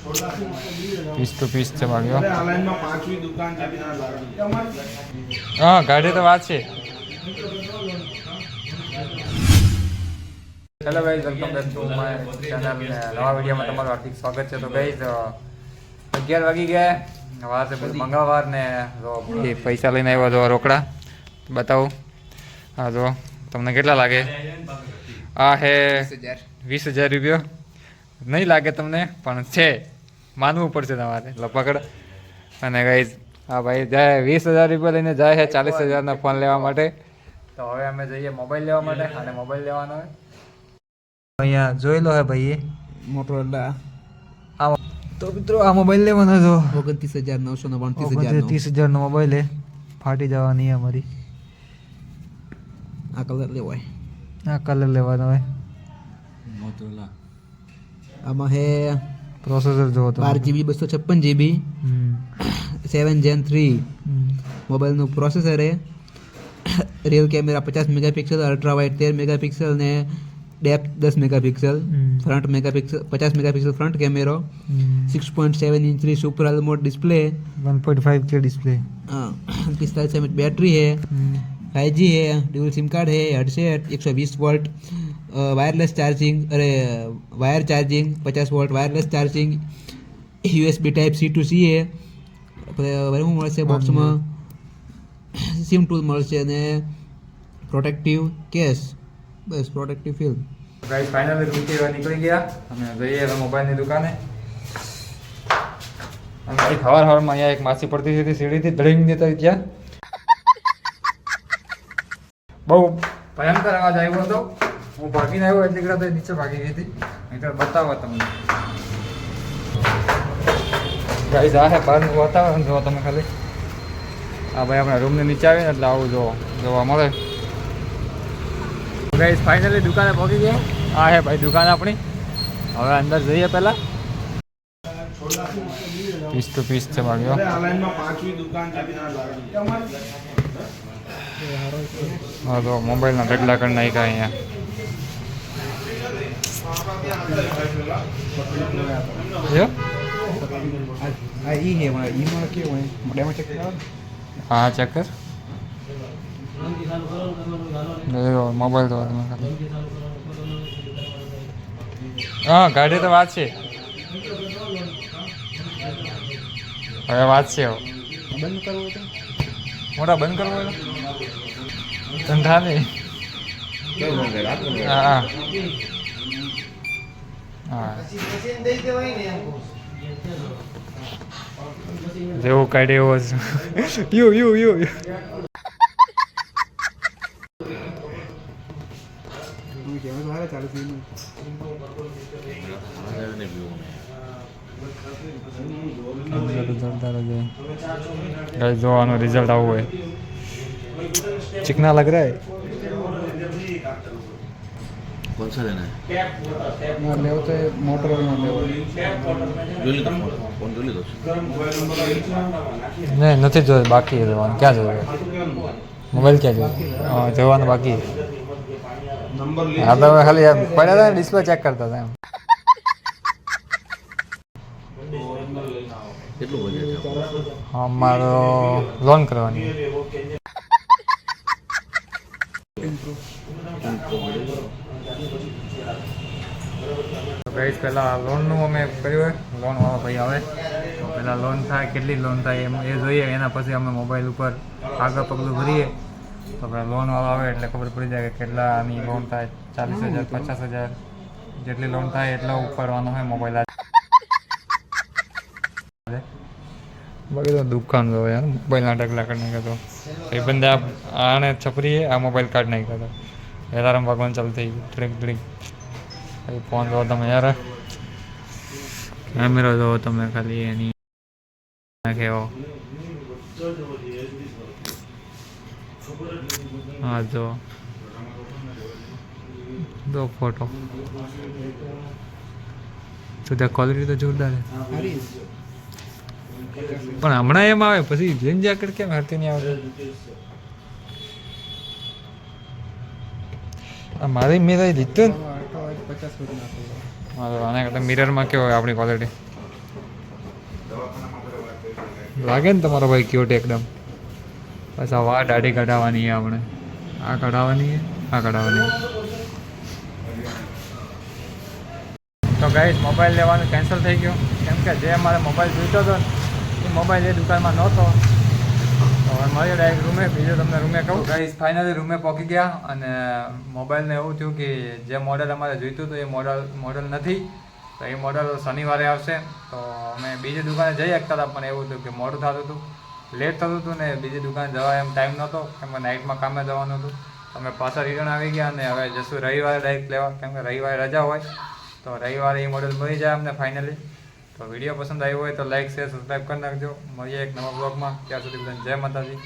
Piece two piece છે ભાગ્યો. હા ગાડી તો વાત છે. Hello guys, welcome back to my channel. નવા વિડીયોમાં તમારું હાર્દિક સ્વાગત છે. તો ગાઈઝ 11 વાગી ગયા, વાર છે પછી મંગળવાર ને એ પૈસા લઈને આવ્યો જો રોકડા બતાવું. હા જો તમને કેટલા લાગે? આ હે 20,000 રૂપિયા. નહીં લાગે તમને પણ છે, માનવું પડશે તમારે એટલે પકડ. અને ગાઈઝ હા ભાઈ જાય 20,000 રૂપિયા લઈને જાય છે 40,000ના ફોન લેવા માટે. તો હવે અમે જઈએ મોબાઈલ લેવા માટે અને મોબાઈલ લેવાનો હોય અહીંયા જોઈ લો હે ભાઈ મોટોરોલા. તો મિત્રો આ મોબાઈલ લેવાનો જો 29,999 30,000નો મોબાઈલ હે. ફાટી જવાની અમારી. આ કલર લેવાય, આ કલર લેવાનો હોય. મોટોરોલા આમાં હે પ્રોસેસર જો તો 12GB 256GB 7 Gen 3 મોબાઈલનું પ્રોસેસર હે. Rear camera 50 megapixel, ultra wide 13 megapixel ને depth 10 megapixel. Front megapixel 50 megapixel front કેમેરો. 6.7 ઇંચની super AMOLED display, 1.5K display. 45 mAh battery है, 5G है, ड्यूल सिम कार्ड है, हेडसेट 120 वोल्ट वायरलेस चार्जिंग, अरे wire charging 50 volt wireless charging, USB type C to C है. શું મળશે બોક્સમાં? સિમ ટૂલ મળશે અને પ્રોટેક્ટિવ કેસ, બસ પ્રોટેક્ટિવ ફિલ્મ. ગાઈસ ફાઇનલી રૂમથી નીકળી ગયા અને જઈએ હવે મોબાઈલની દુકાને. અને એક હવારમાં અહીંયા એક માસી પડતી હતી સીડીથી ધડીંગ દેતા ત્યાં બહુ ભયંકર અવાજ આવ્યો હતો. હું ભાગીને આવ્યો એટલી ઘડા તો નીચે ભાગી ગઈ હતી. નહીંતર બતાવો તમને ગાઈસ આ હે બહારનું વાતાવરણ જોવો તમે ખાલી. હા ભાઈ આપણે રૂમની નીચે આવીને એટલે આવું જોવા મળે. ગાઈસ ફાઇનલી દુકાને પહોંચી ગયા. આ હે ભાઈ દુકાન આપણી. હવે અંદર જઈએ પહેલા. પીસ ટુ પીસ છે ભાગ્યો. હા તો મોબાઈલના ઢગલા કરી નાખ્યા અહીંયા. આ ઈ હે ઈમાં કેવું હે ડેમો ચેક કરો. હા ચેક કર. મોબાઈલ તો તમે ખાલી. હા ગાડી તો વાત છે. હવે વાત છે. બંધ કરવું તો મોટા બંધ કરવો હોય ધંધા નહીં. હા હા જેવું કાઢે એવો જ યુ યુ યુ જોવાનું રિઝલ્ટ આવું હોય. चिकना लग रहा है. कौन सा लेना है? ले तो मोटरोला ले जोली तो फोन जोली दो. नहीं નથી જોયું, બાકી છે જોવાનું. ક્યાં જોયું મોબાઈલ? ક્યાં જોયું? હા જોવાનું બાકી. હા તો ખાલી પડ્યા હતા ડિસ્પ્લે ચેક કરતા હતા એમ. કેટલું બજેટ છે? હા મારો લોન કરવાની. ગાઈસ પહેલાં લોનનું અમે કર્યું હોય. લોનવાળો ભાઈ આવે તો પહેલાં લોન થાય, કેટલી લોન થાય એમ એ જોઈએ. એના પછી અમે મોબાઈલ ઉપર આગળ પગલું ભરીએ તો પહેલાં લોનવાળો આવે એટલે ખબર પડી જાય કે કેટલાની લોન થાય. 40,000 50,000 જેટલી લોન થાય એટલો ઉપાડવાનો હોય મોબાઈલ. બાકી તો દુકાન જો યાર મોબાઈલના ઢગલા કરી નાખ્યા. તો એ બંદા આને છપરીએ આ મોબાઈલ કાઢ નાખ્યા હતા. એલાર્મ ભગવાન ચાલુ થઈ ગયું ડ્રિંક ડ્રિંક. ફોન જોવો તમે યાર, કેમેરો જોવો તમે ખાલી એની નાખેવો. હા જો દો ફોટો તો ક્વોલિટી તો જોરદાર છે. પણ હમણાં એમ આવે પછી જેન જેકેટ કેમ હરતી નહીં આવતી? મારી મેં લીધું ને આને કરતાં મિરરમાં કેવો હોય આપણી ક્વોલિટી? લાગે ને તમારો ભાઈ ક્યુટ એકદમ. બસ આ વાર દાઢી કઢાવવાની છે આપણે. આ કઢાવવાની છે, આ કઢાવવાની છે. તો ગાઈસ મોબાઈલ લેવાનું કેન્સલ થઈ ગયું કેમ કે જે મારે મોબાઈલ જોઈતો હતો ને એ મોબાઈલ એ દુકાનમાં નહોતો. તો હવે મળીએ ડાયરેક્ટ રૂમે. બીજું તમને રૂમે કહું ગાઈસ ફાઇનલી રૂમે પહોંચી ગયા અને મોબાઈલને એવું થયું કે જે મોડલ અમારે જોઈતું હતું એ મોડલ નથી. તો એ મોડલ શનિવારે આવશે. તો અમે બીજી દુકાને જઈ શકતા હતા પણ એવું હતું કે મોડું થતું હતું, લેટ થતું હતું ને બીજી દુકાને જવા એમ ટાઈમ નહોતો કેમ કે નાઇટમાં કામે જવાનું હતું. અમે પાછા રિટર્ન આવી ગયા અને હવે જશું રવિવારે ડાયરેક્ટ લેવા કેમ કે રવિવારે રજા હોય. તો રવિવારે એ મોડલ મળી જાય અમને ફાઇનલી. તો વિડીયો પસંદ આવ્યો હોય તો લાઈક શેર સબસ્ક્રાઈબ કરી નાખજો. મળીએ એક નવા બ્લોગમાં. ત્યાં સુધી બધાને જય માતાજી.